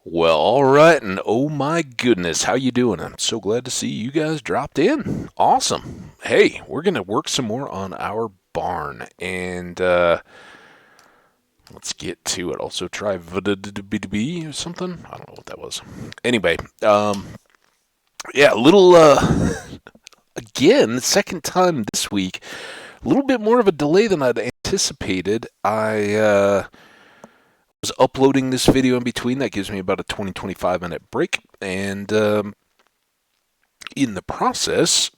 Well, all right, and oh my goodness, how you doing? I'm so glad to see you guys dropped in. Awesome. Hey, we're gonna work some more on our barn, and let's get to it. Also, try VDB or something. I don't know what that was. Anyway, yeah, a little again, second time this week. A little bit more of a delay than I'd anticipated. I was uploading this video in between. That gives me about a 20-25 minute break, and in the process,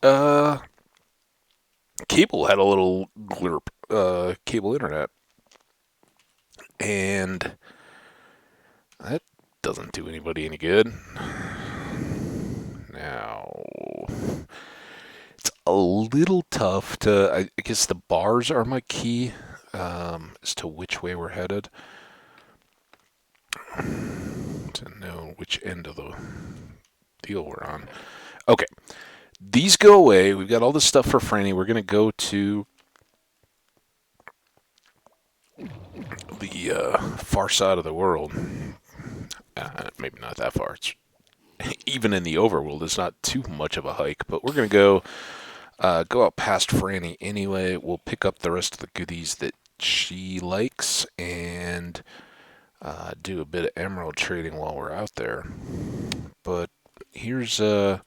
cable had a little glurp, cable internet, and that doesn't do anybody any good. Now, it's a little tough to, I guess the bars are my key as to which way we're headed, to know which end of the deal we're on. Okay, these go away. We've got all this stuff for Franny. We're going to go to the far side of the world. Maybe not that far. It's, even in the overworld, it's not too much of a hike. But we're going to go out past Franny anyway. We'll pick up the rest of the goodies that she likes and do a bit of emerald trading while we're out there. But here's and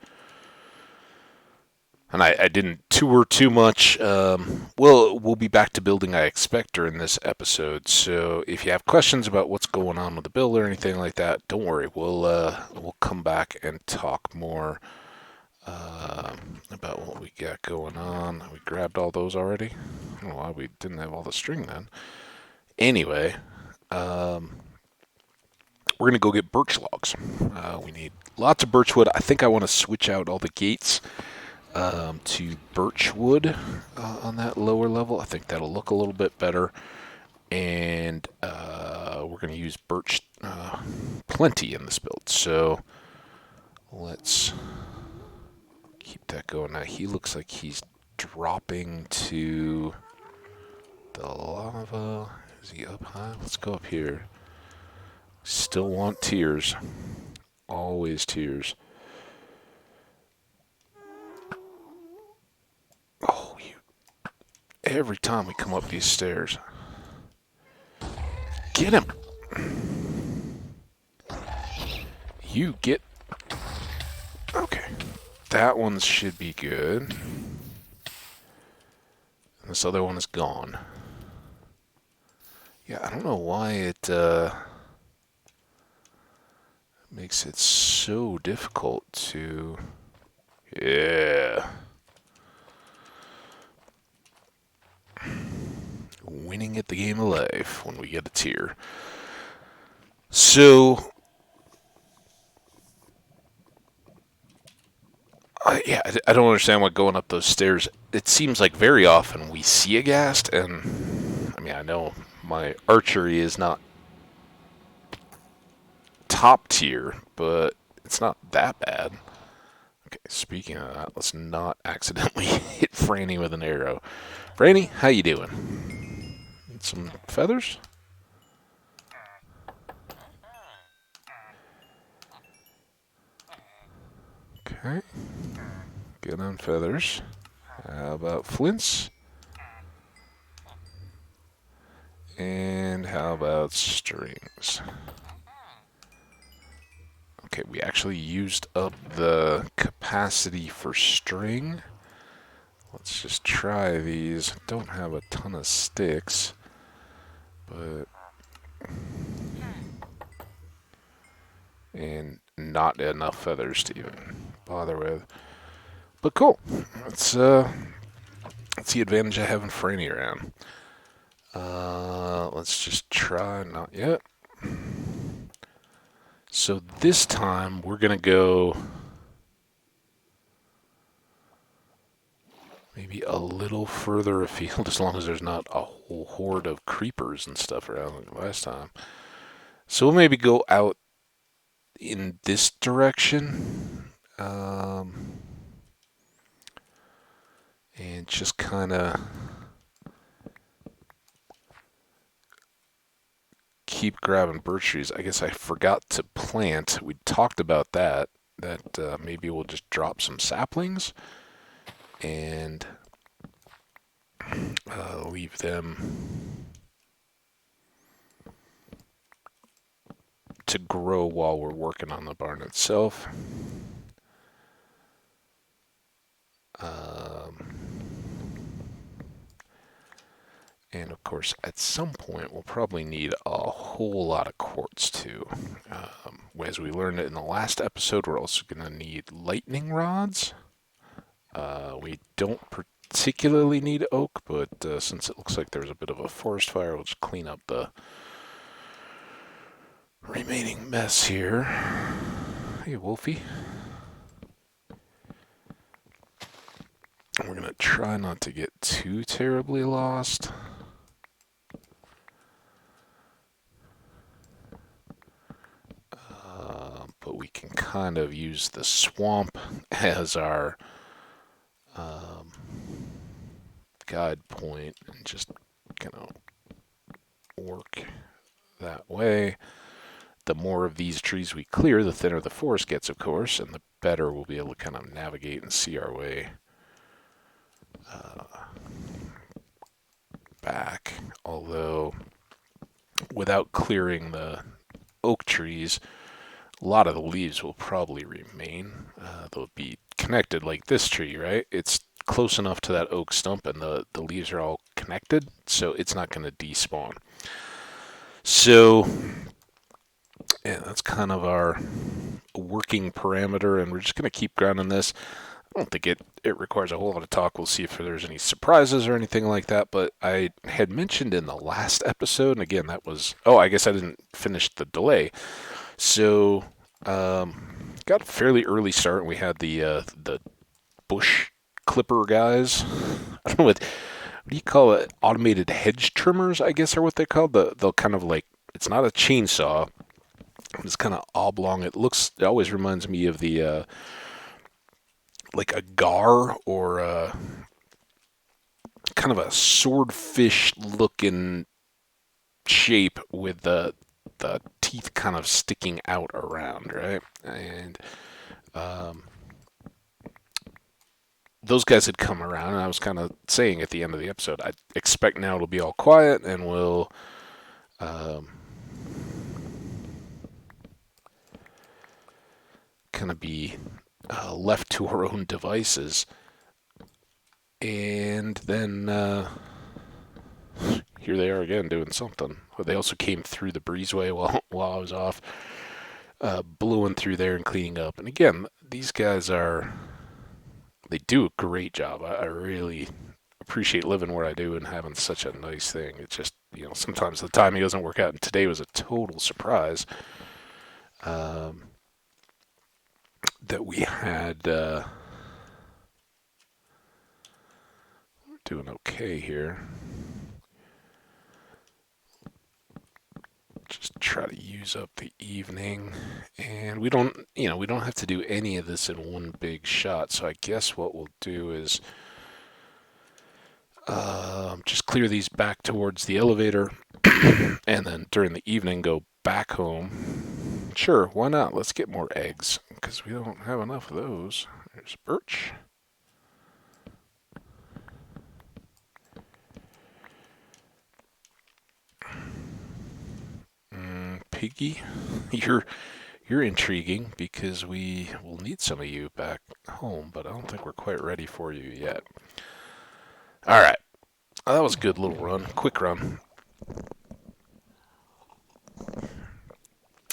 I didn't tour too much. We'll be back to building, I expect, during this episode. So if you have questions about what's going on with the build or anything like that, don't worry. We'll come back and talk more about what we got going on. We grabbed all those already. I don't know why we didn't have all the string then. Anyway, we're gonna go get birch logs. We need lots of birch wood. I think I want to switch out all the gates to birch wood on that lower level. I think that'll look a little bit better. And we're going to use birch plenty in this build. So let's keep that going. Now he looks like he's dropping to the lava. Is he up high? Let's go up here. Still want tears. Always tears. Oh, you. Every time we come up these stairs. Get him! You get... Okay. That one should be good. This other one is gone. Yeah, I don't know why it makes it so difficult to... Yeah. Winning at the game of life when we get a tier. So, yeah, I don't understand why going up those stairs, it seems like very often we see a ghast, and I mean, I know my archery is not top tier, but it's not that bad. Okay, speaking of that, let's not accidentally hit Franny with an arrow. Franny, how you doing? Need some feathers? Okay. Good on feathers. How about flints? And how about strings? Okay, we actually used up the capacity for string. Let's just try these. Don't have a ton of sticks, but... And not enough feathers to even bother with. But cool. That's the advantage of having Franny around. Let's just try. Not yet. So this time we're gonna go maybe a little further afield, as long as there's not a whole horde of creepers and stuff around like last time. So we'll maybe go out in this direction. And just kind of keep grabbing birch trees. I guess I forgot to plant. We talked about that. That maybe we'll just drop some saplings and leave them to grow while we're working on the barn itself. And of course, at some point, we'll probably need a whole lot of quartz too. As we learned in the last episode, we're also going to need lightning rods. We don't particularly need oak, but since it looks like there's a bit of a forest fire, we'll just clean up the remaining mess here. Hey, Wolfie. We're going to try not to get too terribly lost. But we can kind of use the swamp as our guide point and just kind of work that way. The more of these trees we clear, the thinner the forest gets, of course, and the better we'll be able to kind of navigate and see our way back. Although, without clearing the oak trees, a lot of the leaves will probably remain. They'll be connected like this tree, right? It's close enough to that oak stump and the leaves are all connected, so it's not going to despawn. So, yeah, that's kind of our working parameter, and we're just going to keep grounding this. I don't think it requires a whole lot of talk. We'll see if there's any surprises or anything like that, but I had mentioned in the last episode, and again, that was... Oh, I guess I didn't finish the delay. So, got a fairly early start. We had the bush clipper guys. I don't know what do you call it? Automated hedge trimmers, I guess, are what they're called. They'll kind of like, it's not a chainsaw. It's kind of oblong. It always reminds me of the like a gar or kind of a swordfish looking shape with the teeth kind of sticking out around, right? And those guys had come around, and I was kind of saying at the end of the episode, I expect now it'll be all quiet, and we'll kind of be left to our own devices. And then here they are again doing something. But they also came through the breezeway while I was off, blowing through there and cleaning up. And again, these guys they do a great job. I really appreciate living where I do and having such a nice thing. It's just, sometimes the timing doesn't work out, and today was a total surprise that we had... we're doing okay here. Just try to use up the evening, and we don't have to do any of this in one big shot. So I guess what we'll do is just clear these back towards the elevator, and then during the evening go back home. Sure, why not? Let's get more eggs because we don't have enough of those. There's birch. Piggy, you're intriguing because we will need some of you back home, but I don't think we're quite ready for you yet. All right, that was a good little run, quick run.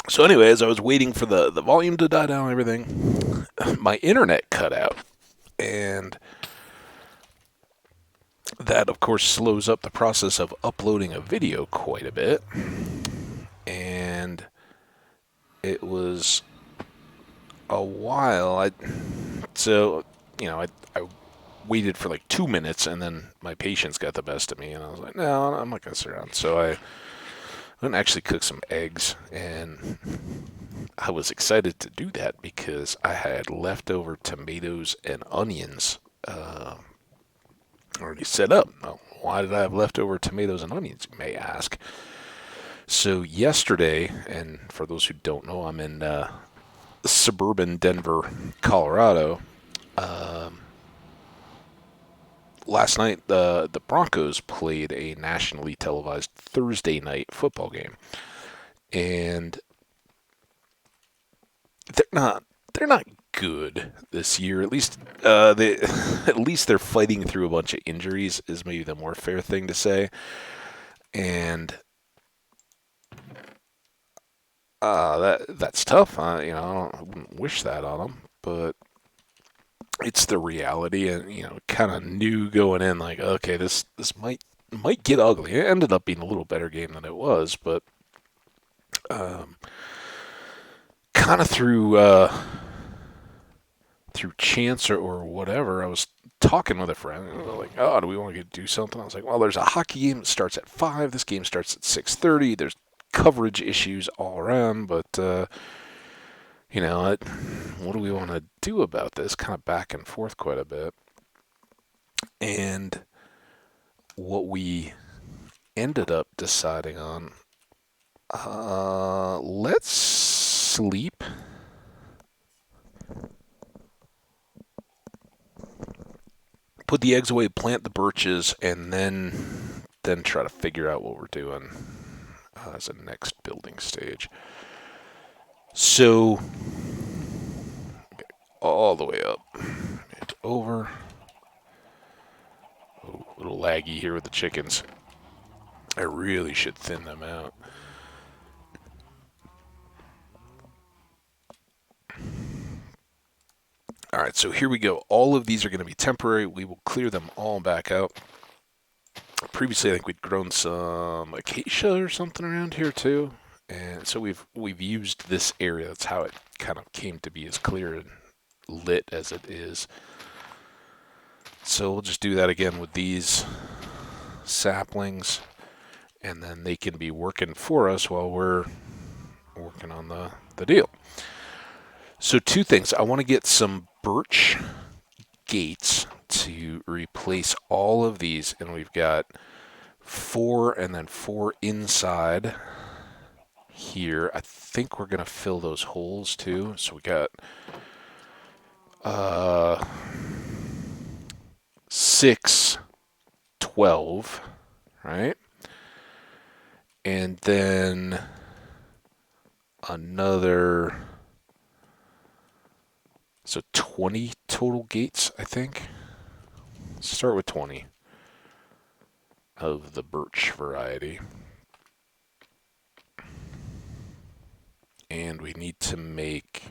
So anyway, as I was waiting for the volume to die down and everything, my internet cut out, and that of course slows up the process of uploading a video quite a bit. And it was a while. I waited for like 2 minutes, and then my patience got the best of me, and I was like, no, I'm not going to sit around. So I went and actually cook some eggs, and I was excited to do that because I had leftover tomatoes and onions already set up. Well, why did I have leftover tomatoes and onions, you may ask? So yesterday, and for those who don't know, I'm in suburban Denver, Colorado. Um, Last night, the Broncos played a nationally televised Thursday night football game, and they're not good this year. At least they at least they're fighting through a bunch of injuries. Is maybe the more fair thing to say, and that's tough. I wouldn't wish that on them, but it's the reality, and kind of knew going in like, okay, this might get ugly. It ended up being a little better game than it was, but um, kind of through chance or whatever, I was talking with a friend. And we were like, oh, do we want to do something? I was like, well, there's a hockey game that starts at 5. This game starts at 6:30. There's coverage issues all around, but what do we want to do about this? Kind of back and forth quite a bit. And what we ended up deciding on, let's sleep. Put the eggs away, plant the birches, and then try to figure out what we're doing as a next building stage. So, all the way up and over. Oh, a little laggy here with the chickens. I really should thin them out. All right, so here we go. All of these are going to be temporary. We will clear them all back out. Previously, I think we'd grown some acacia or something around here too, and so we've used this area. That's how it kind of came to be as clear and lit as it is. So we'll just do that again with these saplings, and then they can be working for us while we're working on the deal. So two things. I want to get some birch gates to replace all of these, and we've got 4 and then 4 inside here. I think we're gonna fill those holes too. So we got uh 6, 12, right? And then another, so 20 total gates, I think. Let's start with 20 of the birch variety. And we need to make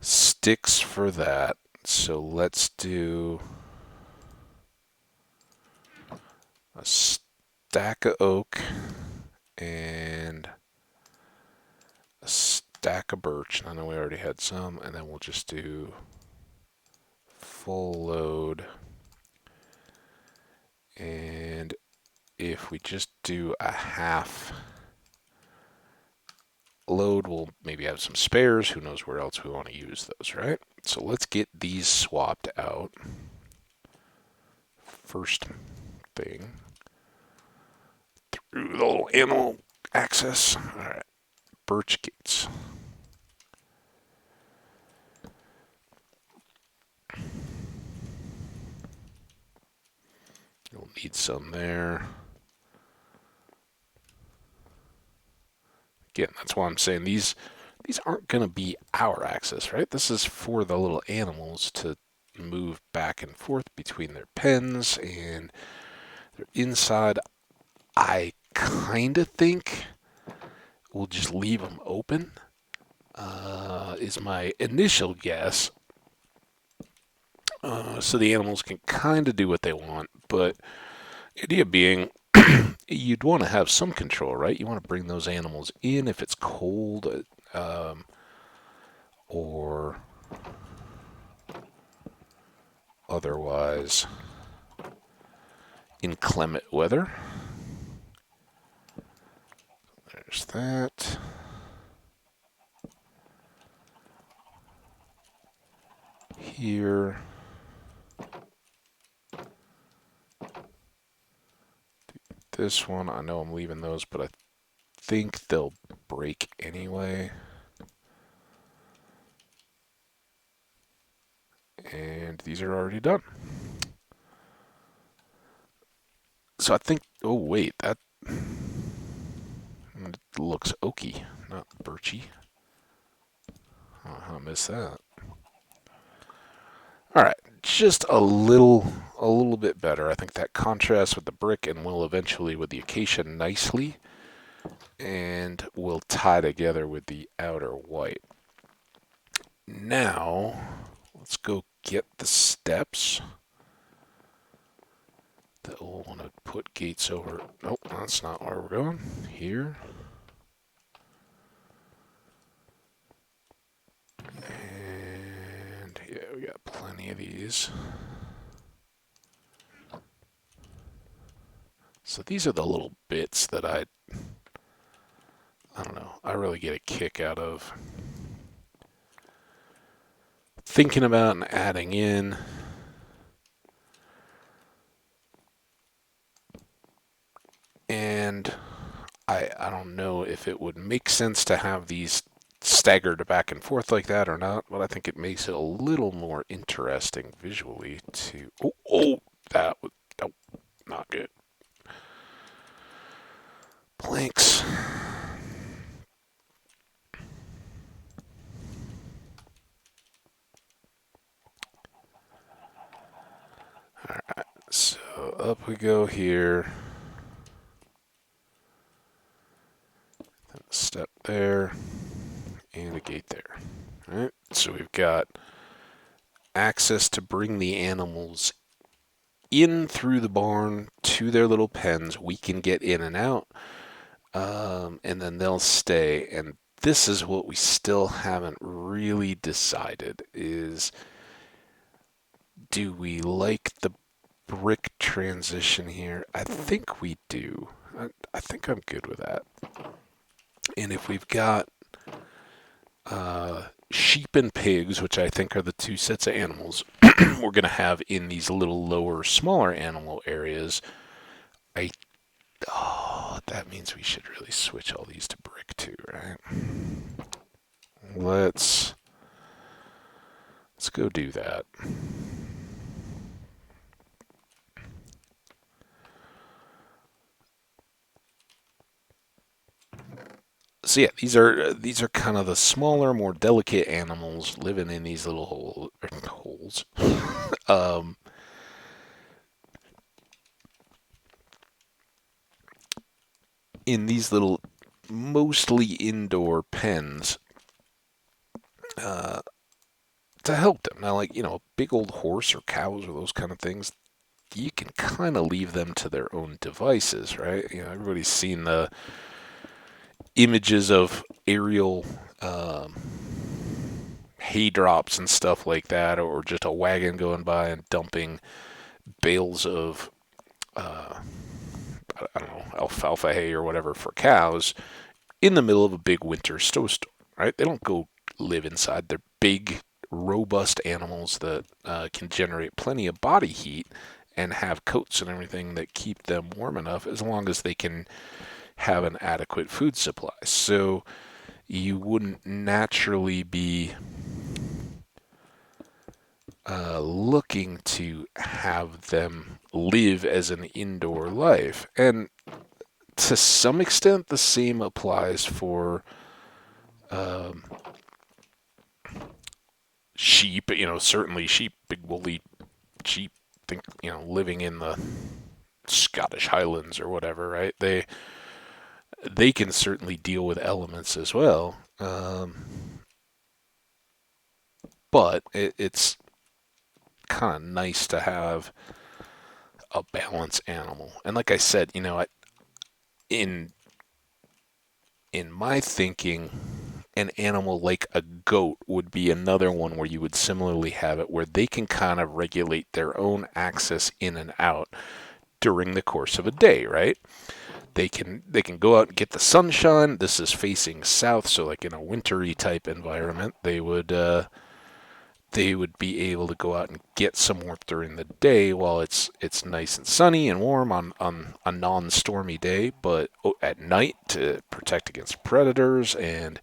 sticks for that. So let's do a stack of oak and a stack of birch. I know we already had some, and then we'll just do full load. And if we just do a half load, we'll maybe have some spares. Who knows where else we want to use those, right? So let's get these swapped out. First thing, through the little animal access. All right, birch gates. You'll need some there. Again, that's why I'm saying these aren't going to be our access, right? This is for the little animals to move back and forth between their pens and their inside. I kind of think we'll just leave them open, is my initial guess. So the animals can kind of do what they want, but the idea being you'd want to have some control, right? You want to bring those animals in if it's cold, or otherwise inclement weather. There's that. Here. Do this one, I know I'm leaving those, but I think they'll break anyway. And these are already done. So I think, oh wait, that looks oaky, not birchy. I missed that. All right, just a little bit better. I think that contrasts with the brick and will eventually with the acacia nicely, and will tie together with the outer white. Now, let's go get the steps. That we'll want to put gates over. Nope, that's not where we're going. Here. And yeah, we got plenty of these. So these are the little bits that I don't know, I really get a kick out of thinking about and adding in. And I don't know if it would make sense to have these staggered back and forth like that or not, but I think it makes it a little more interesting visually to... that was not good. Planks. Alright, so up we go here. Then a step there, and a gate there. Alright, so we've got access to bring the animals in through the barn to their little pens. We can get in and out, and then they'll stay. And this is what we still haven't really decided is, do we like the brick transition here? I think we do. I think I'm good with that. And if we've got sheep and pigs, which I think are the two sets of animals we're going to have in these little lower, smaller animal areas, that means we should really switch all these to brick too, right? Let's go do that. So yeah, these are kind of the smaller, more delicate animals living in these little holes. In these little, mostly indoor pens, to help them. Now, like, a big old horse or cows or those kind of things, you can kind of leave them to their own devices, right? Everybody's seen the images of aerial hay drops and stuff like that, or just a wagon going by and dumping bales of I don't know, alfalfa hay or whatever for cows in the middle of a big winter snowstorm, right? They don't go live inside. They're big, robust animals that can generate plenty of body heat and have coats and everything that keep them warm enough, as long as they can have an adequate food supply. So you wouldn't naturally be looking to have them live as an indoor life. And to some extent, the same applies for sheep. Certainly sheep, big woolly sheep, think, living in the Scottish Highlands or whatever, right? They can certainly deal with elements as well. But it's kind of nice to have a balanced animal. And like I said, in my thinking, an animal like a goat would be another one where you would similarly have it where they can kind of regulate their own access in and out during the course of a day, right? They can go out and get the sunshine. This is facing south, so like in a wintry type environment, they would they would be able to go out and get some warmth during the day while it's nice and sunny and warm on a non-stormy day, but at night to protect against predators and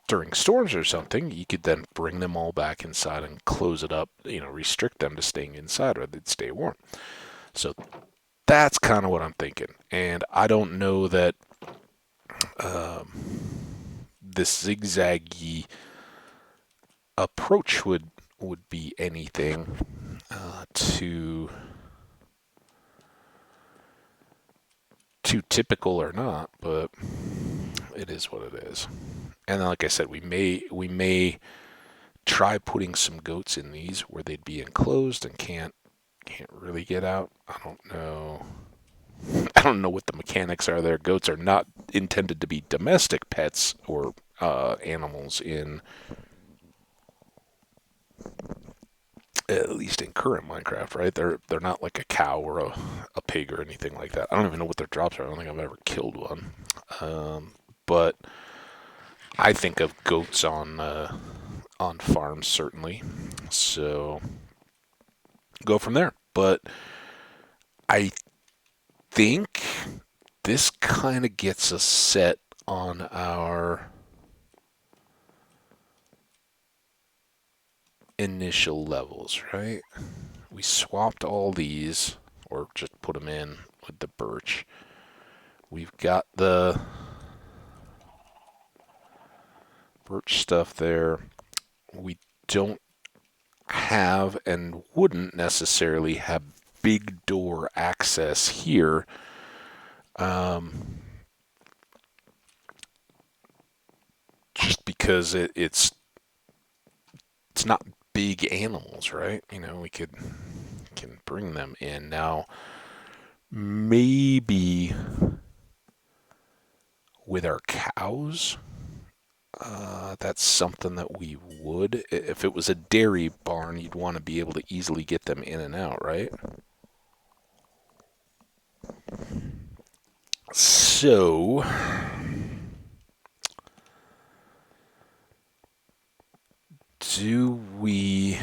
during storms or something, you could then bring them all back inside and close it up, restrict them to staying inside or they'd stay warm. So that's kind of what I'm thinking. And I don't know that this zigzaggy approach would be anything too typical or not, but it is what it is. And then, like I said, we may try putting some goats in these where they'd be enclosed and can't really get out. I don't know. I don't know what the mechanics are there. Goats are not intended to be domestic pets or animals in, at least in current Minecraft, right? They're not like a cow or a pig or anything like that. I don't even know what their jobs are. I don't think I've ever killed one. But I think of goats on farms certainly. So go from there. But I think this kind of gets us set on our initial levels, right? We swapped all these, or just put them in with the birch. We've got the birch stuff there. We don't have and wouldn't necessarily have big door access here. Just because it's not big animals, right? We can bring them in. Now, maybe with our cows, that's something that we would. If it was a dairy barn, you'd want to be able to easily get them in and out, right? So, do we...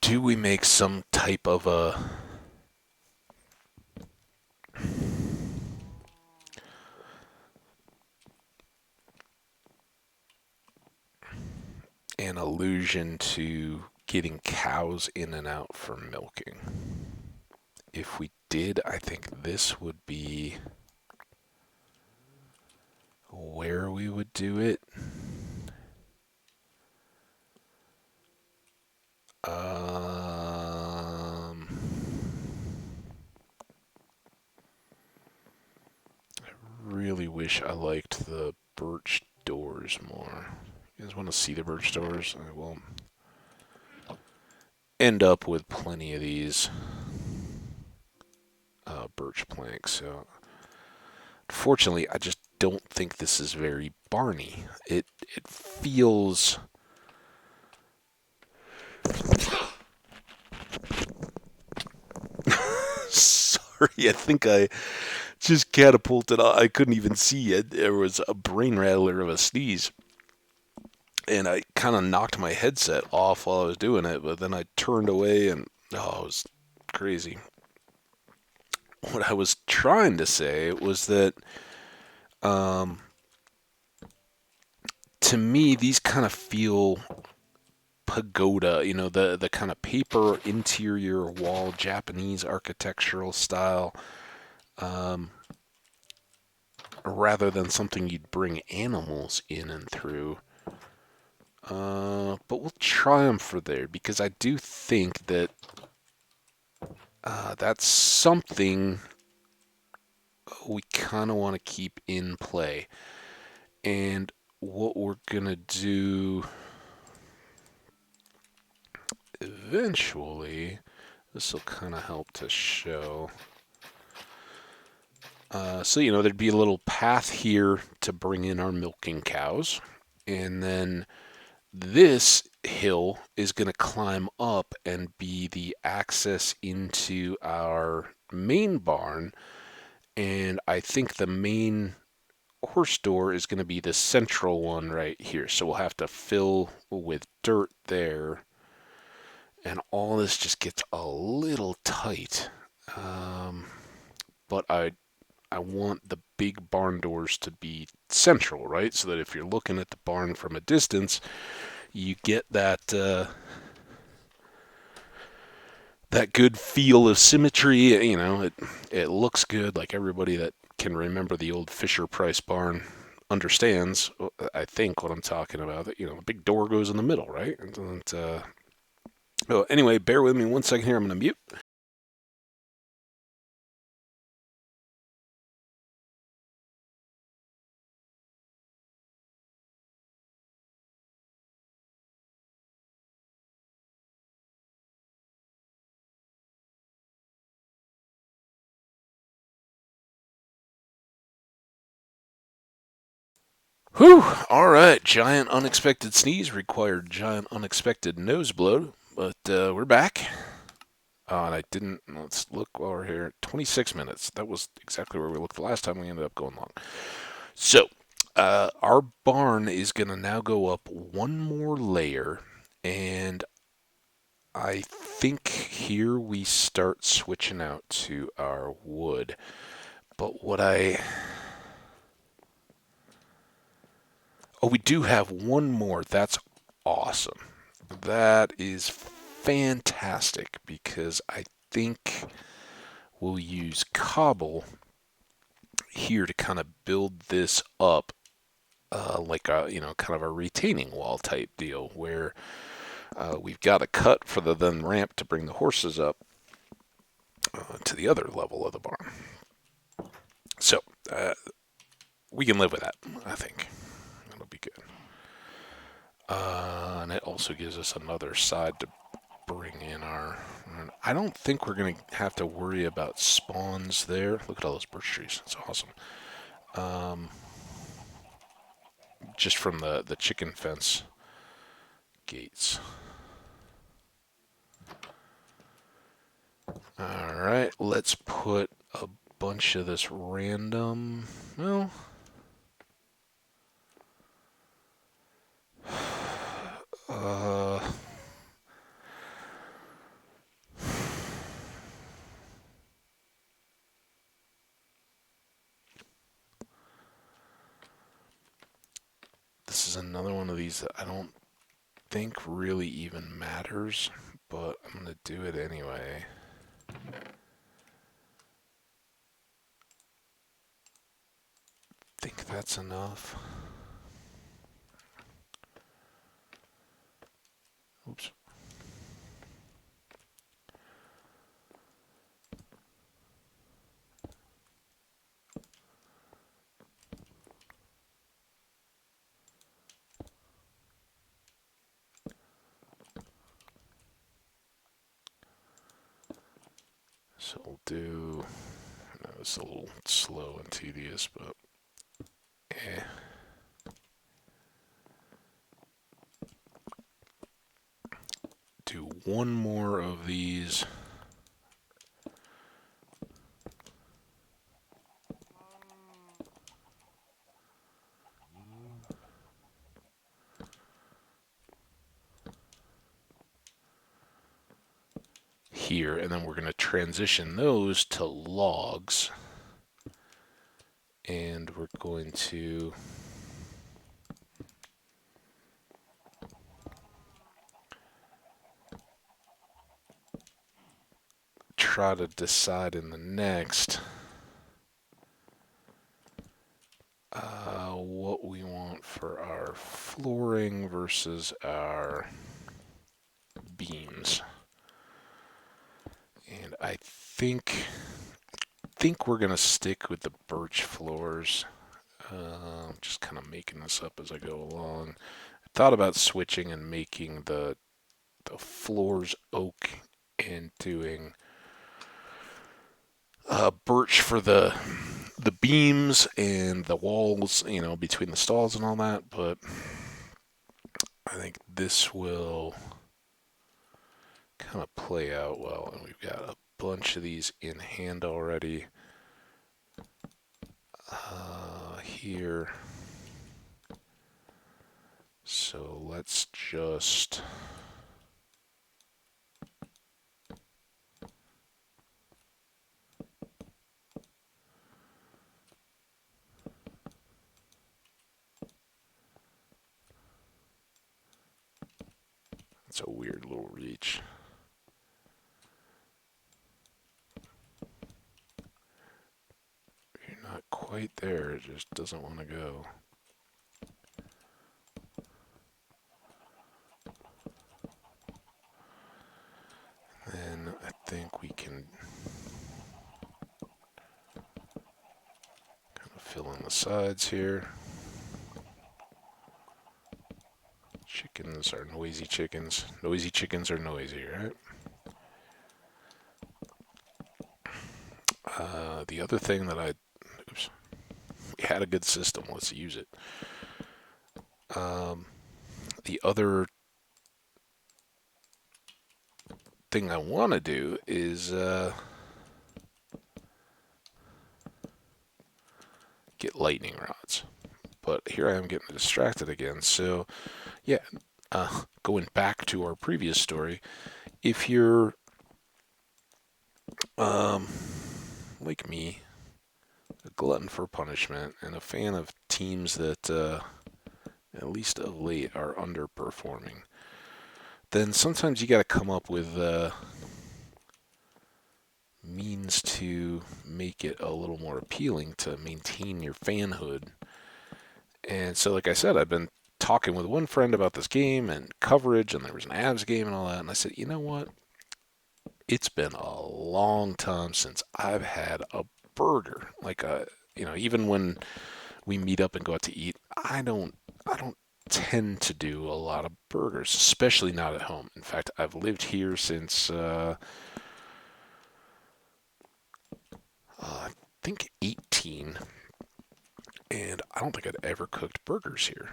Do we make some type of an allusion to getting cows in and out for milking? If we did, I think this would be where we would do it. I really wish I liked the birch doors more. You guys want to see the birch doors? I will end up with plenty of these birch planks. So, unfortunately, I just don't think this is very barny. It feels... Sorry, I think I just catapulted. I couldn't even see it. There was a brain rattler of a sneeze. And I kind of knocked my headset off while I was doing it, but then I turned away and, it was crazy. What I was trying to say was that, to me, these kind of feel pagoda, the kind of paper interior wall Japanese architectural style, rather than something you'd bring animals in and through. But we'll try them for there because I do think that that's something we kind of want to keep in play. And what we're going to do eventually, this will kind of help to show. So, there'd be a little path here to bring in our milking cows. And then this hill is going to climb up and be the access into our main barn. And I think the main horse door is going to be the central one right here. So we'll have to fill with dirt there. And all this just gets a little tight. But I want the big barn doors to be central, right? So that if you're looking at the barn from a distance, you get that good feel of symmetry. You know, it looks good. Like everybody that can remember the old Fisher Price barn understands, I think, what I'm talking about. That, you know, a big door goes in the middle, right? Oh, anyway, bear with me 1 second here. I'm going to mute. Whew! All right, giant unexpected sneeze required giant unexpected nose blow, but we're back. And I didn't. Let's look while we're here. 26 minutes. That was exactly where we looked the last time. We ended up going long. So, our barn is going to now go up one more layer, and I think here we start switching out to our wood. But what I... Oh, we do have one more. That's awesome. That is fantastic because I think we'll use cobble here to kind of build this up like a, you know, kind of a retaining wall type deal where we've got a cut for the then ramp to bring the horses up to the other level of the barn. So we can live with that, I think. That'll be good. And it also gives us another side to bring in our... I don't think we're going to have to worry about spawns there. Look at all those birch trees. It's awesome. Just from the chicken fence gates. Alright, let's put a bunch of this random... Well... This is another one of these that I don't think really even matters, but I'm going to do it anyway. I think that's enough. Oops. So we'll do... No, it's a little slow and tedious, but... Do one more of these. Here, and then we're going to transition those to logs. And we're going to try to decide in the next what we want for our flooring versus our beams. And I think we're going to stick with the birch floors. Just kind of making this up as I go along. I thought about switching and making the floors oak and doing birch for the beams and the walls, you know, between the stalls and all that, but I think this will kind of play out well, and we've got a bunch of these in hand already. Here. So let's just... It's a weird little reach. You're not quite there, it just doesn't want to go. Then I think we can kind of fill in the sides here. Chickens are noisy chickens. Noisy chickens are noisy, right? The other thing that oops, we had a good system. Let's use it. The other thing I want to do is get lightning rods. But here I am getting distracted again. So, yeah, going back to our previous story, if you're like me, a glutton for punishment, and a fan of teams that, at least of late, are underperforming, then sometimes you got to come up with means to make it a little more appealing to maintain your fanhood. And so, like I said, I've been talking with one friend about this game and coverage, and there was an Avs game and all that, and I said, you know what? It's been a long time since I've had a burger. Like even when we meet up and go out to eat, I don't tend to do a lot of burgers, especially not at home. In fact, I've lived here since I think 18, and I don't think I'd ever cooked burgers here.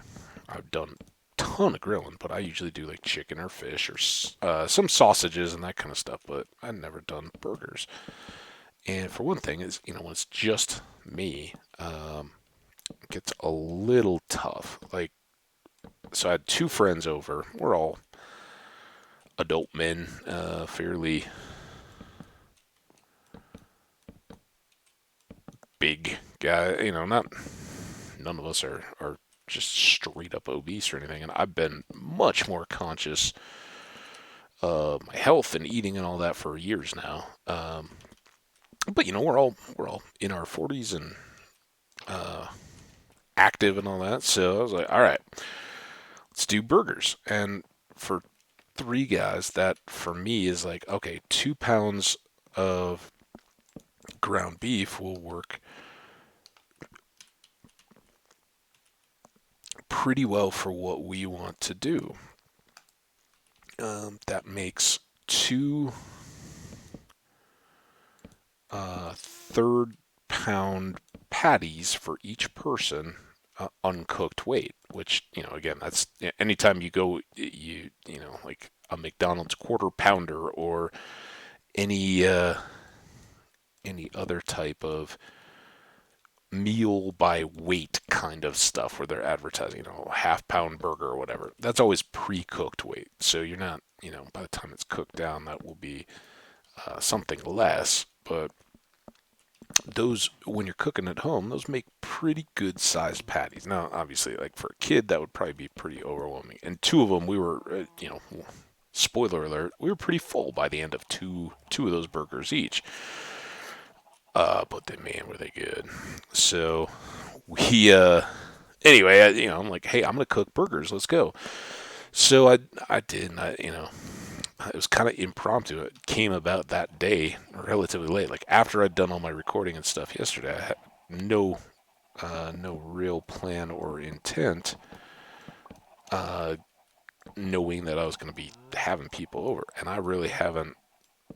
I've done a ton of grilling, but I usually do like chicken or fish or some sausages and that kind of stuff, but I've never done burgers. And for one thing, is when it's just me, it gets a little tough. Like, so I had two friends over. We're all adult men, fairly big guy. Not none of us are just straight up obese or anything. And I've been much more conscious of my health and eating and all that for years now. But we're all in our 40s and uh, active and all that. So I was like, all right, let's do burgers. And for three guys, that for me is like, okay, 2 pounds of ground beef will work pretty well for what we want to do. That makes two third pound patties for each person, uncooked weight, which, again, that's anytime you go, like a McDonald's quarter pounder or any other type of meal by weight kind of stuff where they're advertising, half-pound burger or whatever. That's always pre-cooked weight. So you're not, by the time it's cooked down, that will be something less. But those, when you're cooking at home, those make pretty good sized patties. Now, obviously, like for a kid, that would probably be pretty overwhelming. And two of them, we were, spoiler alert, we were pretty full by the end of two of those burgers each. But man, were they good. So we, anyway, I'm like, hey, I'm gonna cook burgers. Let's go. So I did. And it was kind of impromptu. It came about that day, relatively late. Like after I'd done all my recording and stuff yesterday, I had no real plan or intent, knowing that I was going to be having people over, and I really haven't.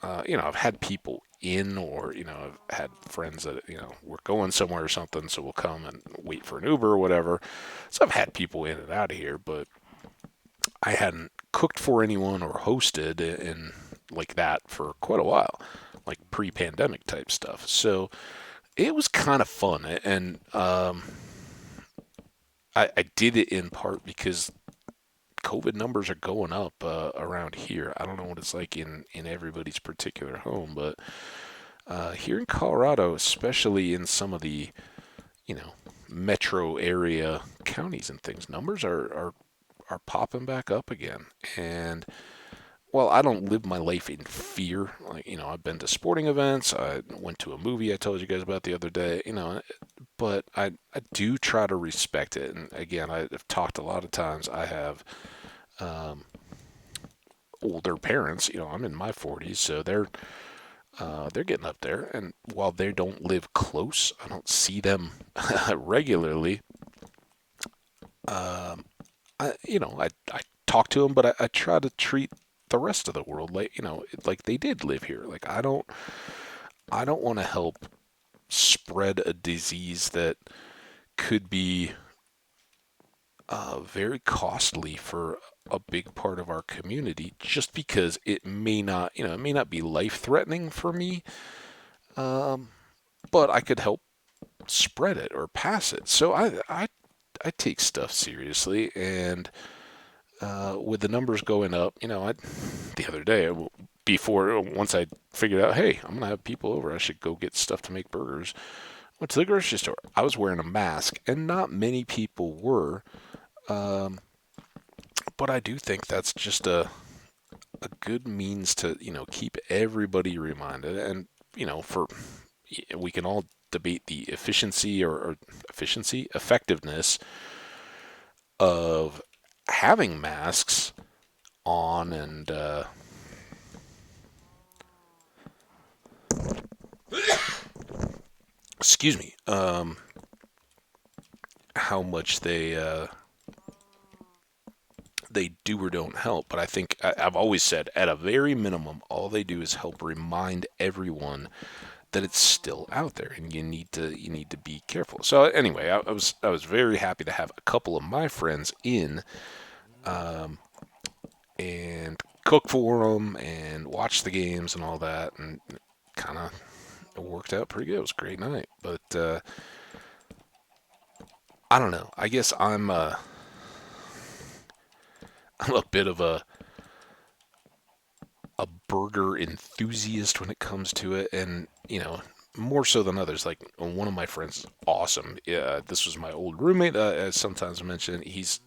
I've had people in, or I've had friends that we're going somewhere or something, so we'll come and wait for an Uber or whatever. So I've had people in and out of here, but I hadn't cooked for anyone or hosted in like that for quite a while, like pre-pandemic type stuff. So it was kind of fun, and I did it in part because COVID numbers are going up around here. I don't know what it's like in everybody's particular home, but here in Colorado, especially in some of the you know metro area counties and things, numbers are popping back up again. And well, I don't live my life in fear. Like, I've been to sporting events. I went to a movie I told you guys about the other day, but I do try to respect it. And again, I've talked a lot of times. I have um, older parents. I'm in my 40s, so they're getting up there. And while they don't live close, I don't see them regularly. Um, I talk to them, but I try to treat the rest of the world like like they did live here. Like I don't want to help spread a disease that could be very costly for a big part of our community, just because it may not be life threatening for me, um, but I could help spread it or pass it. So I take stuff seriously, and with the numbers going up, the other day, before once I figured out, hey, I'm gonna have people over, I should go get stuff to make burgers. Went to the grocery store. I was wearing a mask, and not many people were. Um, but I do think that's just a good means to keep everybody reminded, and for we can all debate the efficiency or effectiveness of having masks on, and excuse me, how much they do or don't help. But I think I've always said, at a very minimum, all they do is help remind everyone that it's still out there, and you need to be careful. So anyway, I was very happy to have a couple of my friends in, um, and cook for them and watch the games and all that, and kind of worked out pretty good. It was a great night. But I don't know. I guess I'm a bit of a burger enthusiast when it comes to it, and more so than others. Like, one of my friends is awesome. Yeah, this was my old roommate. As sometimes mentioned, he's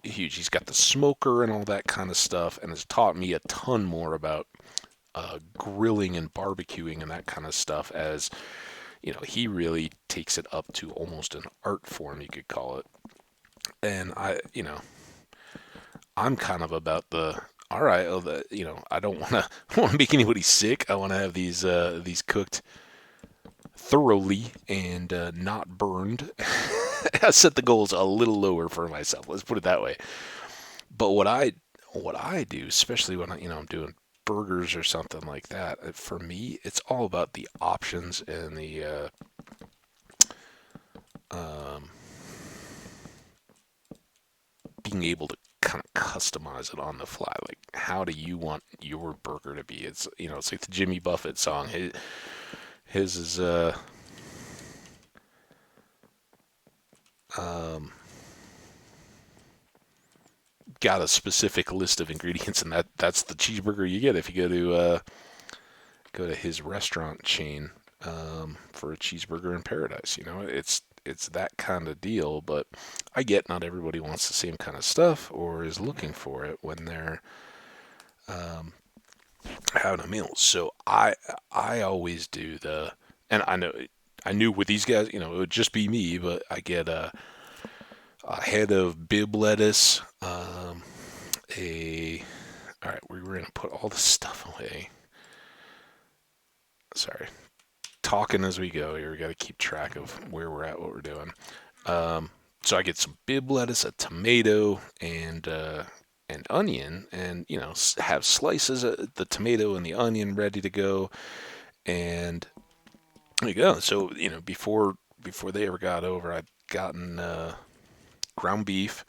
huge. He's got the smoker and all that kind of stuff, and has taught me a ton more about grilling and barbecuing and that kind of stuff. As he really takes it up to almost an art form, you could call it. And I'm kind of about the all right. Oh, I don't want to want to make anybody sick. I want to have these cooked thoroughly and not burned. I set the goals a little lower for myself. Let's put it that way. But what I do, especially when I'm doing burgers or something like that, for me, it's all about the options and the um, being able to kind of customize it on the fly. Like, how do you want your burger to be? It's like the Jimmy Buffett song. His is um, got a specific list of ingredients, and that's the cheeseburger you get if you go to his restaurant chain, for a cheeseburger in paradise. It's that kind of deal. But I get not everybody wants the same kind of stuff or is looking for it when they're um, having a meal. So I always do and I knew with these guys, it would just be me, but I get a head of bib lettuce, a all right, we were gonna put all the stuff away. Sorry, talking as we go here. We got to keep track of where we're at, what we're doing. Um, so I get some bib lettuce, a tomato, and an onion, and have slices of the tomato and the onion ready to go. And there you go. So before they ever got over, I'd gotten ground beef,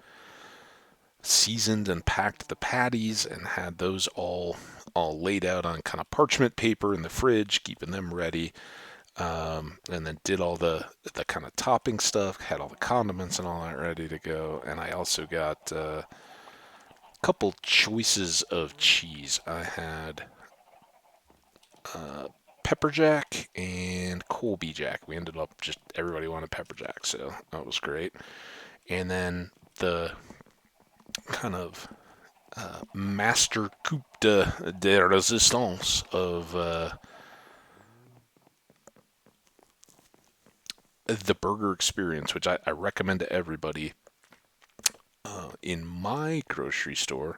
seasoned and packed the patties and had those all laid out on kind of parchment paper in the fridge, keeping them ready. And then did all the kind of topping stuff, had all the condiments and all that ready to go. And I also got a couple choices of cheese. I had pepper jack and Colby jack. We ended up just everybody wanted pepper jack, so that was great. And then the kind of master coup de resistance of the burger experience, which I recommend to everybody. In my grocery store,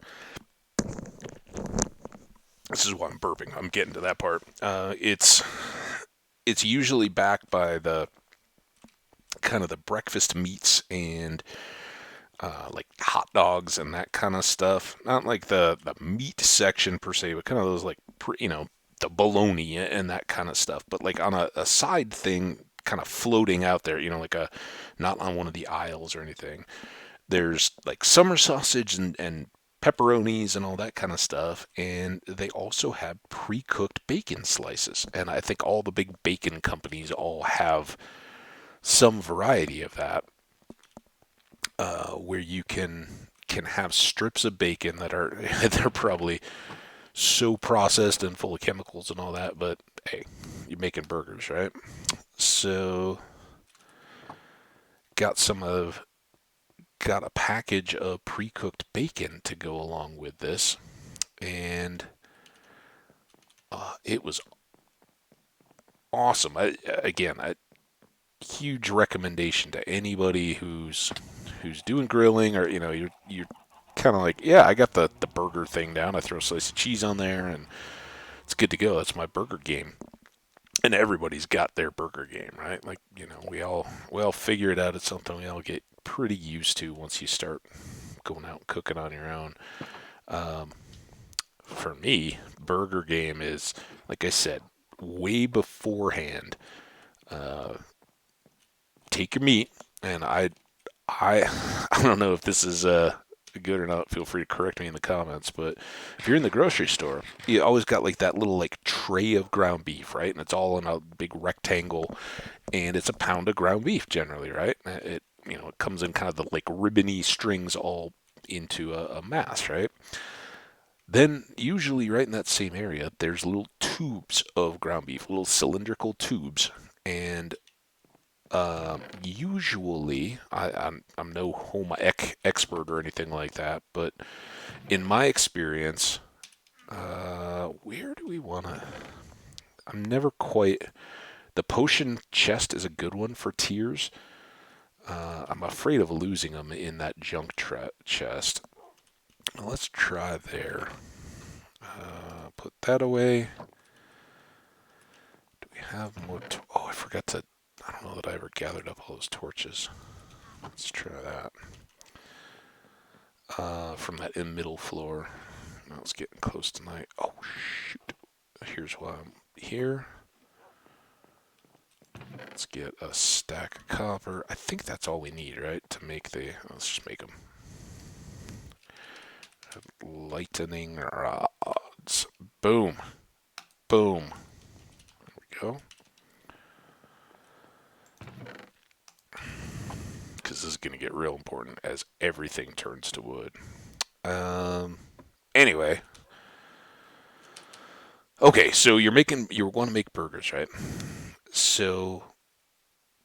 this is why I'm burping. I'm getting to that part. It's usually backed by the kind of the breakfast meats and like hot dogs and that kind of stuff. Not like the meat section per se, but kind of those like the bologna and that kind of stuff. But like on a side thing, kind of floating out there, like a not on one of the aisles or anything. There's like summer sausage and pepperonis and all that kind of stuff, and they also have pre-cooked bacon slices. And I think all the big bacon companies all have some variety of that, where you can have strips of bacon that are they're probably so processed and full of chemicals and all that, but hey, you're making burgers, right? So got some of got a package of pre-cooked bacon to go along with this, and it was awesome. Again, a huge recommendation to anybody who's doing grilling, or you're kind of like, yeah, I got the burger thing down. I throw a slice of cheese on there, and it's good to go. That's my burger game. And everybody's got their burger game, right? Like, we all figure it out. It's something we all get pretty used to once you start going out and cooking on your own. Um, for me, burger game is, like I said, way beforehand. Uh, Take your meat, and I I don't know if this is good or not. Feel free to correct me in the comments. But if you're in the grocery store, you always got like that little like tray of ground beef, right? And it's all in a big rectangle, and it's a pound of ground beef generally, right? It comes in kind of the like ribbony strings all into a mass, right? Then usually right in that same area, there's little tubes of ground beef, little cylindrical tubes, and usually, I'm no home expert or anything like that, but in my experience, where do we want to? I'm never quite. The potion chest is a good one for tiers. I'm afraid of losing them in that junk chest. Let's try there. Put that away. Do we have more? Oh, I forgot to. I don't know that I ever gathered up all those torches. Let's try that. From that in middle floor. Now it's getting close tonight. Oh, shoot. Here's why I'm here. Let's get a stack of copper. I think that's all we need, right? To make let's just make them. Lightning rods. Boom. Boom. There we go. Because this is going to get real important as everything turns to wood. Anyway. Okay, so you're want to make burgers, right? So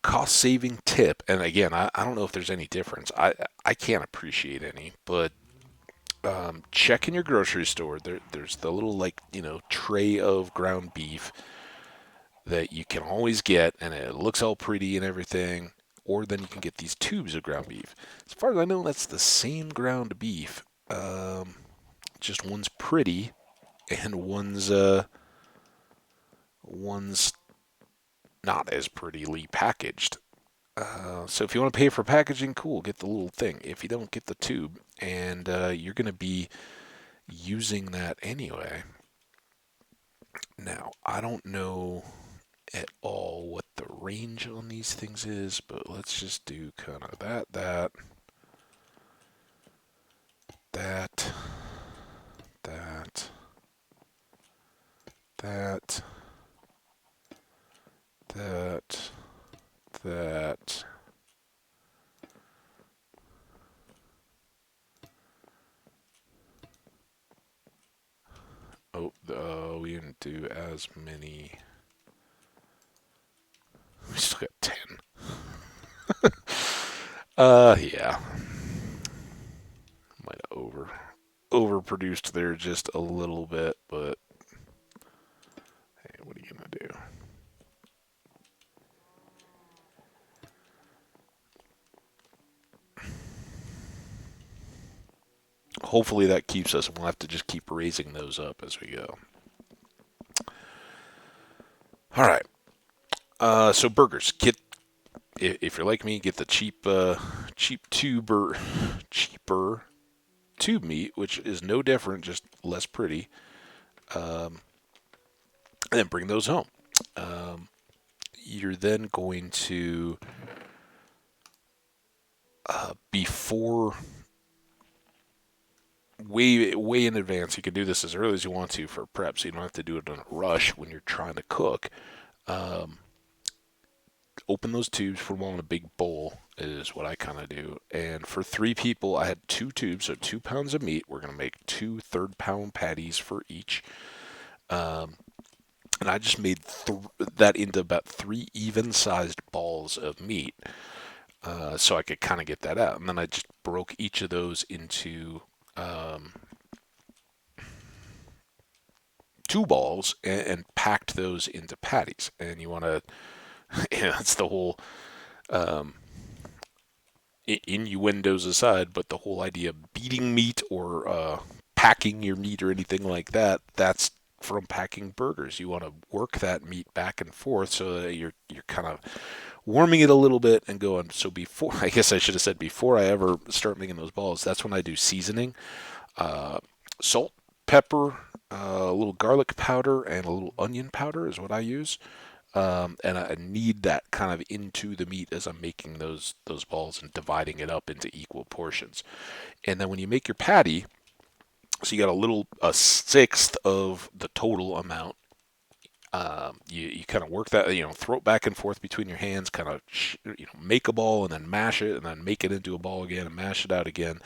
cost saving tip, and again, I don't know if there's any difference. I can't appreciate any, but check in your grocery store. There's the little like tray of ground beef that you can always get, and it looks all pretty and everything. Or then you can get these tubes of ground beef. As far as I know, that's the same ground beef. Just one's pretty, and one's not as prettily packaged. So if you want to pay for packaging, cool, get the little thing. If you don't, get the tube, and you're going to be using that anyway. Now, I don't know at all what the range on these things is, but let's just do kind of that. that, that, that, that, that. Oh, we didn't do as many. We still got 10. Yeah. Might have overproduced there just a little bit, but hey, what are you gonna do? Hopefully that keeps us. We'll have to just keep raising those up as we go. All right. So burgers. Get if you're like me, get the cheap cheaper tube meat, which is no different, just less pretty. And then bring those home. Um, you're then going to before way in advance. You can do this as early as you want to for prep, so you don't have to do it in a rush when you're trying to cook. Um, Open those tubes, put them all in a big bowl is what I kind of do. And for 3 people, I had 2 tubes, so 2 pounds of meat. We're gonna make 2 third-pound patties for each. Um, and I just made that into about 3 even-sized balls of meat, so I could kind of get that out. And then I just broke each of those into um, 2 balls and packed those into patties. And you want to, that's the whole um, innuendos aside, but the whole idea of beating meat or packing your meat or anything like that, that's from packing burgers. You want to work that meat back and forth so that you're kind of warming it a little bit and going. So before, I guess I should have said before I ever start making those balls, that's when I do seasoning, uh, salt, pepper, a little garlic powder, and a little onion powder is what I use. And I need that kind of into the meat as I'm making those balls and dividing it up into equal portions. And then when you make your patty, so you got a sixth of the total amount. You kind of work that, throw it back and forth between your hands, kind of, make a ball and then mash it and then make it into a ball again and mash it out again.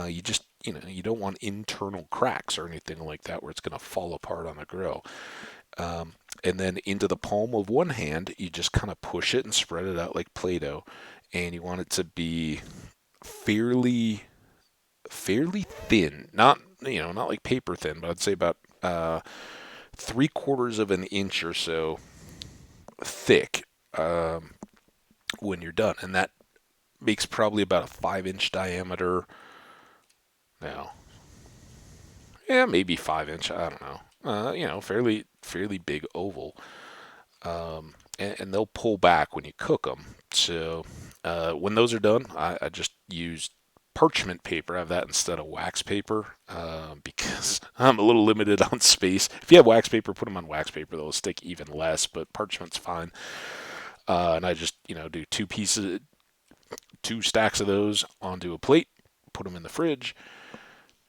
You just, you don't want internal cracks or anything like that where it's going to fall apart on the grill. And then into the palm of one hand, you just kind of push it and spread it out like Play-Doh. And you want it to be fairly, fairly thin, not like paper thin, but I'd say about 3/4 of an inch or so thick when you're done, and that makes probably about a 5-inch diameter. Now, yeah, maybe 5 inch. I don't know. Fairly big oval. And they'll pull back when you cook them. So when those are done, I just use parchment paper. I have that instead of wax paper because I'm a little limited on space. If you have wax paper, put them on wax paper. They'll stick even less, but parchment's fine. And I just do 2 stacks of those onto a plate, put them in the fridge.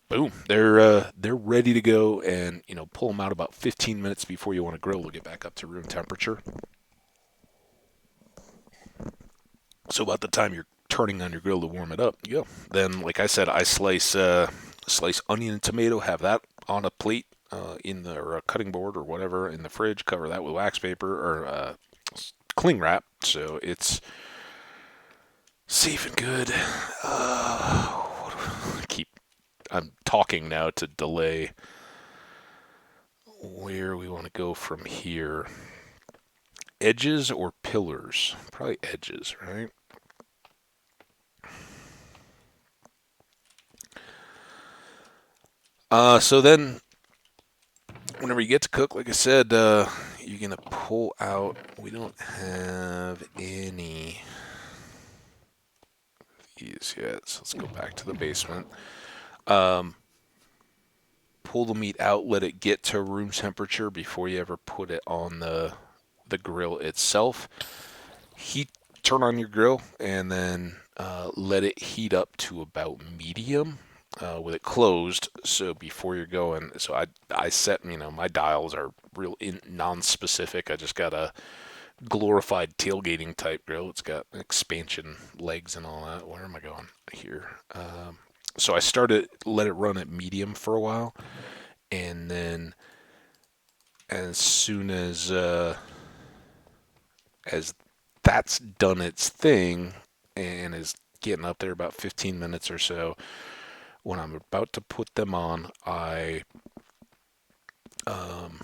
Boom, they're ready to go, and pull them out about 15 minutes before you want to grill. They'll get back up to room temperature. So about the time you're turning on your grill to warm it up, you go. Then, like I said, I slice onion and tomato, have that on a plate or a cutting board or whatever in the fridge. Cover that with wax paper or cling wrap, so it's safe and good. I'm talking now to delay where we want to go from here. Edges or pillars? Probably edges, right? So then, whenever you get to cook, like I said, you're gonna pull out. We don't have any of these yet, so let's go back to the basement. Pull the meat out, let it get to room temperature before you ever put it on the grill itself. Turn on your grill, and then let it heat up to about medium. with it closed. So before you're going, so I set, my dials are real non-specific. I just got a glorified tailgating type grill. It's got expansion legs and all that. Where am I going here? So I let it run at medium for a while, and then as soon as that's done its thing and is getting up there about 15 minutes or so, when I'm about to put them on, I um,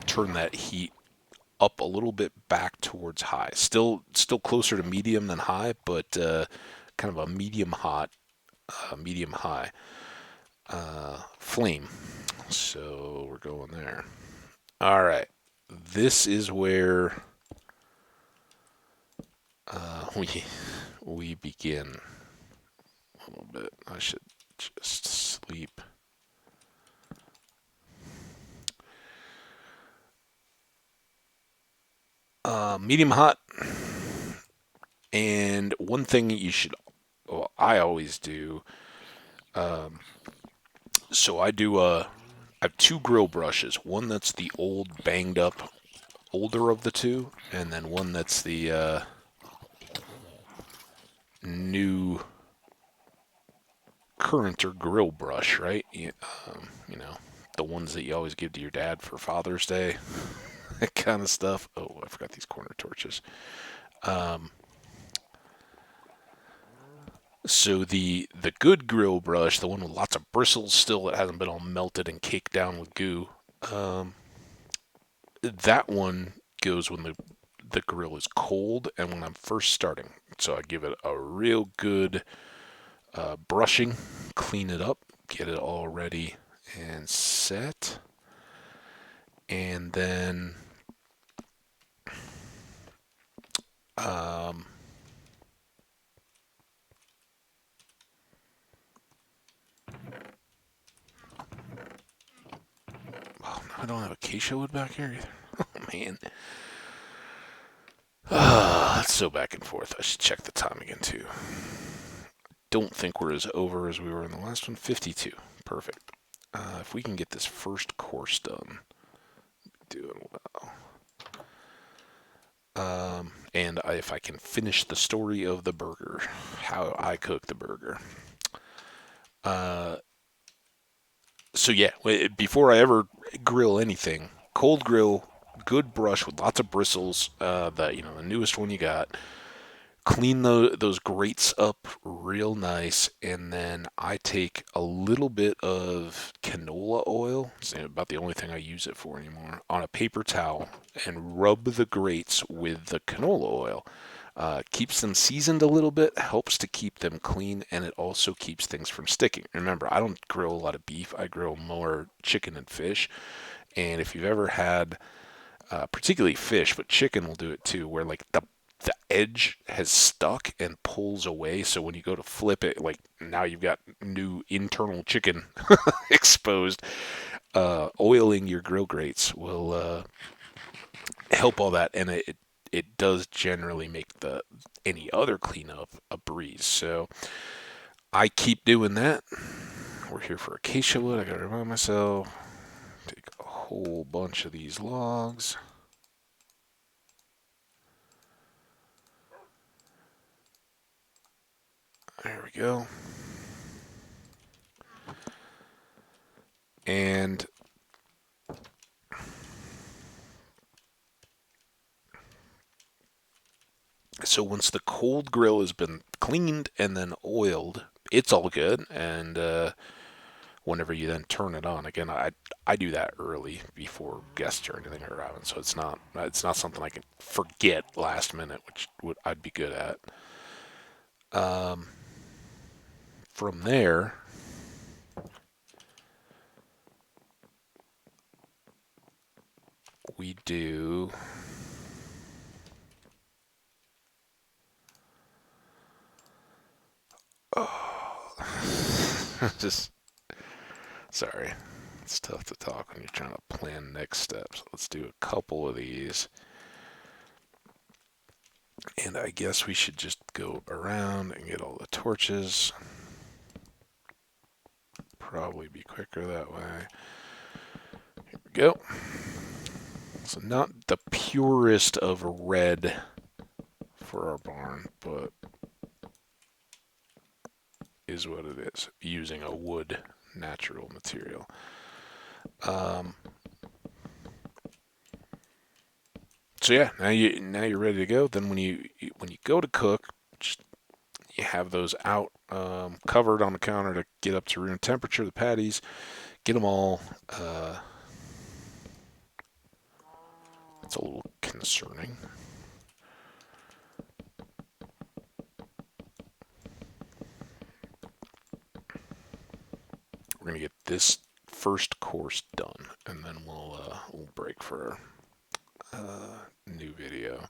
turn that heat up a little bit back towards high. Still closer to medium than high, but kind of a medium hot, medium high flame. So we're going there. All right. This is where we begin a little bit. I should just sleep. Medium hot. And one thing you should, well, I always do. Um, so I have two grill brushes. One that's the old banged up older of the two, and then one that's the new current or grill brush, right? You know, the ones that you always give to your dad for Father's Day, that kind of stuff. Oh, I forgot these corner torches. Um, so the good grill brush, the one with lots of bristles still that hasn't been all melted and caked down with goo, um, that one goes when the grill is cold and when I'm first starting. So I give it a real good brushing, clean it up, get it all ready and set, and then um, oh, I don't have acacia wood back here either. Oh man, that's so back and forth. I should check the time again too. Don't think we're as over as we were in the last one. 52, perfect. If we can get this first course done, doing well. And if I can finish the story of the burger, how I cook the burger. Uh, so yeah, before I ever grill anything, cold grill, good brush with lots of bristles. The newest one you got. Clean those grates up real nice, and then I take a little bit of canola oil. It's about the only thing I use it for anymore. On a paper towel and rub the grates with the canola oil. Keeps them seasoned a little bit, helps to keep them clean, and it also keeps things from sticking. Remember, I don't grill a lot of beef. I grill more chicken and fish. And if you've ever had, particularly fish, but chicken will do it too, where like the edge has stuck and pulls away. So when you go to flip it, like now you've got new internal chicken exposed. Oiling your grill grates will help all that, and it does generally make the any other cleanup a breeze. So I keep doing that. We're here for acacia wood. I gotta remind myself. Take a whole bunch of these logs. There we go. And so once the cold grill has been cleaned and then oiled, it's all good. And whenever you then turn it on, again, I do that early before guests or anything are arriving, so it's not something I can forget last minute, which I'd be good at. Um, from there, we do. Oh, just sorry. It's tough to talk when you're trying to plan next steps. Let's do a couple of these. And I guess we should just go around and get all the torches. Probably be quicker that way. Here we go. So not the purest of red for our barn, but is what it is, using a wood natural material. Um, so yeah, now you're ready to go. Then when you go to cook, just you have those out covered on the counter to get up to room temperature. The patties, get them all. It's a little concerning. We're gonna get this first course done, and then we'll break for a new video.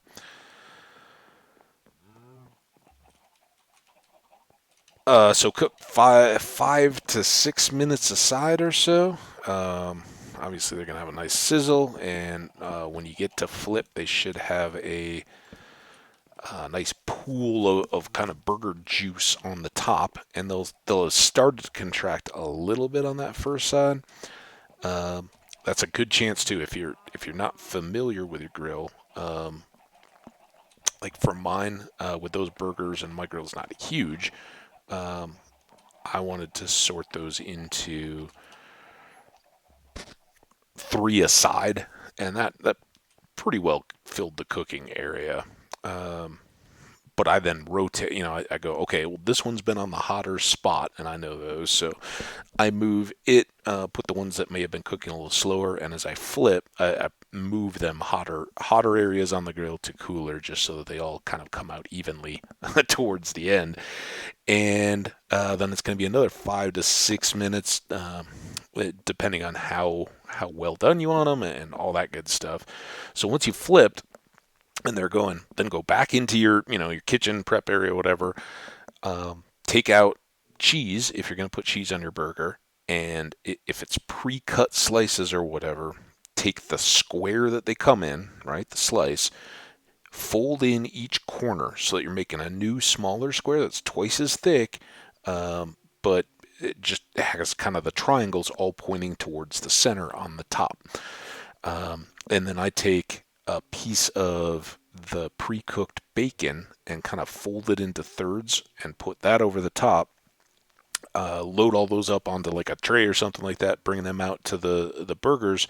So cook 5 to 6 minutes aside or so. Um, Obviously, they're gonna have a nice sizzle, and when you get to flip, they should have a nice pool of kind of burger juice on the top, and they'll have started to contract a little bit on that first side. Um, that's a good chance too if you're not familiar with your grill. Like for mine, with those burgers, and my grill's not huge. Um, I wanted to sort those into three aside, and that pretty well filled the cooking area. Um, but I then rotate, I go, okay, well, this one's been on the hotter spot, and I know those, so I move it, put the ones that may have been cooking a little slower, and as I flip, I move them hotter areas on the grill to cooler, just so that they all kind of come out evenly towards the end. And then it's going to be another 5 to 6 minutes, depending on how well done you want them and all that good stuff. So once you flipped and they're going, then go back into your kitchen prep area, whatever. Take out cheese if you're going to put cheese on your burger, and if it's pre-cut slices or whatever, take the square that they come in, right, the slice, fold in each corner so that you're making a new smaller square that's twice as thick, but it just has kind of the triangles all pointing towards the center on the top. And then I take a piece of the pre-cooked bacon and kind of fold it into thirds and put that over the top. Load all those up onto like a tray or something like that, bring them out to the burgers.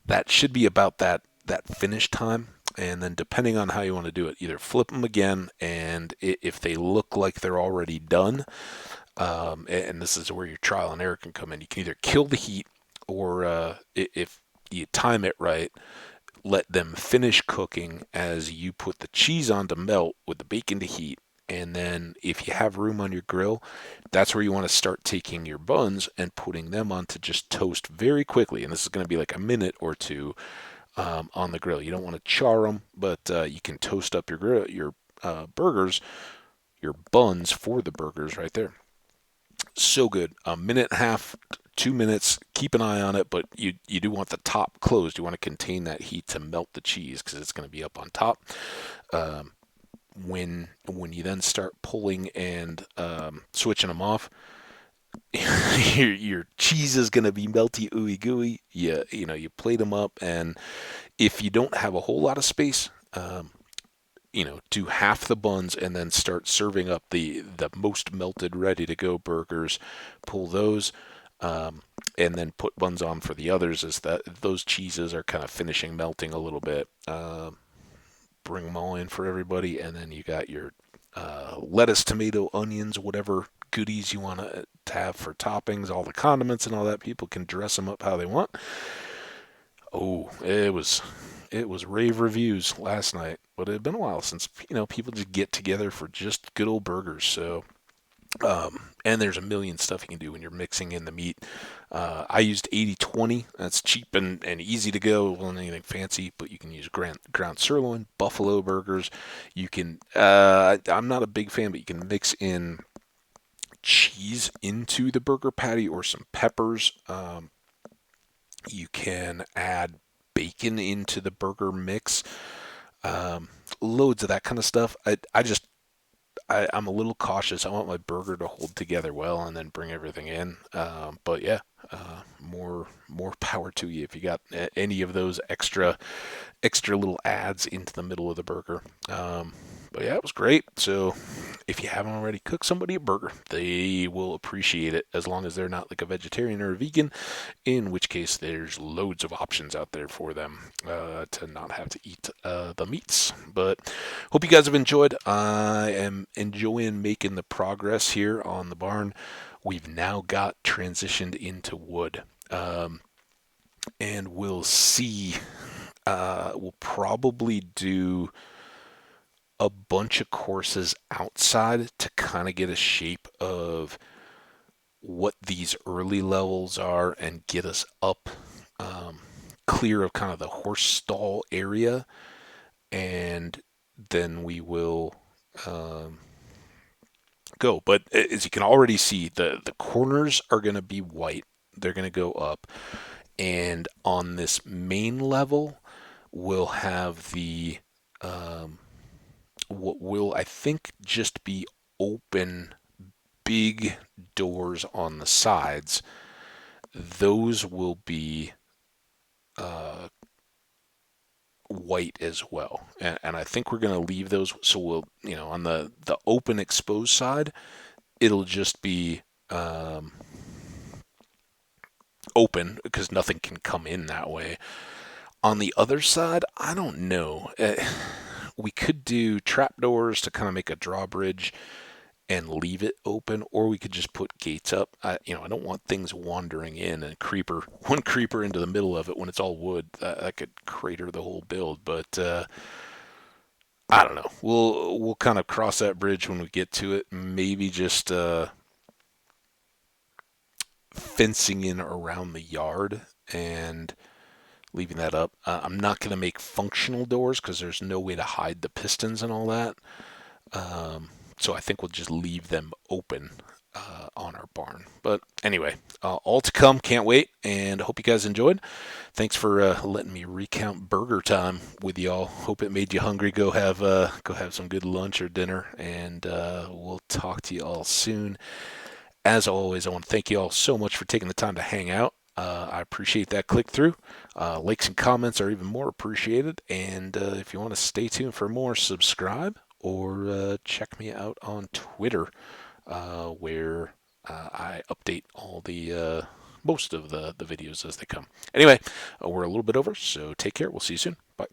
That should be about that finish time. And then depending on how you want to do it, either flip them again, and if they look like they're already done, and this is where your trial and error can come in. You can either kill the heat, or if you time it right, let them finish cooking as you put the cheese on to melt with the bacon to heat. And then if you have room on your grill, that's where you want to start taking your buns and putting them on to just toast very quickly. And this is going to be like a minute or two on the grill. You don't want to char them, but you can toast up your burgers, your buns for the burgers right there. So good. A minute and a half, 2 minutes. Keep an eye on it, but you do want the top closed. You want to contain that heat to melt the cheese because it's going to be up on top. Um, when you then start pulling and switching them off, your cheese is going to be melty, ooey gooey. You plate them up, and if you don't have a whole lot of space, do half the buns and then start serving up the most melted, ready to go burgers. Pull those, and then put buns on for the others as that those cheeses are kind of finishing melting a little bit. Bring them all in for everybody, and then you got your lettuce, tomato, onions, whatever goodies you want to have for toppings, all the condiments and all that. People can dress them up how they want. Oh, it was rave reviews last night, but it had been a while since people just get together for just good old burgers. So, and there's a million stuff you can do when you're mixing in the meat. I used 80/20. That's cheap and easy to go. Wasn't anything fancy, but you can use ground sirloin, buffalo burgers. You can. I'm not a big fan, but you can mix in cheese into the burger patty or some peppers. You can add bacon into the burger mix. um, loads of that kind of stuff. I'm a little cautious. I want my burger to hold together well and then bring everything in. But yeah, more power to you if you got any of those extra little adds into the middle of the burger. But yeah, it was great. So if you haven't already cooked somebody a burger, they will appreciate it as long as they're not like a vegetarian or a vegan, in which case there's loads of options out there for them to not have to eat the meats. But hope you guys have enjoyed. I am enjoying making the progress here on the barn. We've now got transitioned into wood. And we'll see. We'll probably do a bunch of courses outside to kind of get a shape of what these early levels are and get us up um, clear of kind of the horse stall area. And then we will um, go. But as you can already see, the corners are going to be white. They're going to go up. And on this main level, we'll have the what will I think just be open big doors on the sides. Those will be uh, white as well, and I think we're going to leave those. So we'll, on the open exposed side, it'll just be open because nothing can come in that way. On the other side, I don't know. We could do trapdoors to kind of make a drawbridge and leave it open, or we could just put gates up. I don't want things wandering in and one creeper into the middle of it when it's all wood. That could crater the whole build. But I don't know. We'll kind of cross that bridge when we get to it. Maybe just fencing in around the yard and leaving that up. I'm not going to make functional doors because there's no way to hide the pistons and all that. So I think we'll just leave them open on our barn. But anyway, all to come. Can't wait, and hope you guys enjoyed. Thanks for letting me recount burger time with y'all. Hope it made you hungry. Go have some good lunch or dinner, and we'll talk to you all soon. As always, I want to thank you all so much for taking the time to hang out. I appreciate that click through. Likes and comments are even more appreciated. And if you want to stay tuned for more, subscribe or check me out on Twitter, where I update all the most of the videos as they come. Anyway, we're a little bit over, so take care. We'll see you soon. Bye.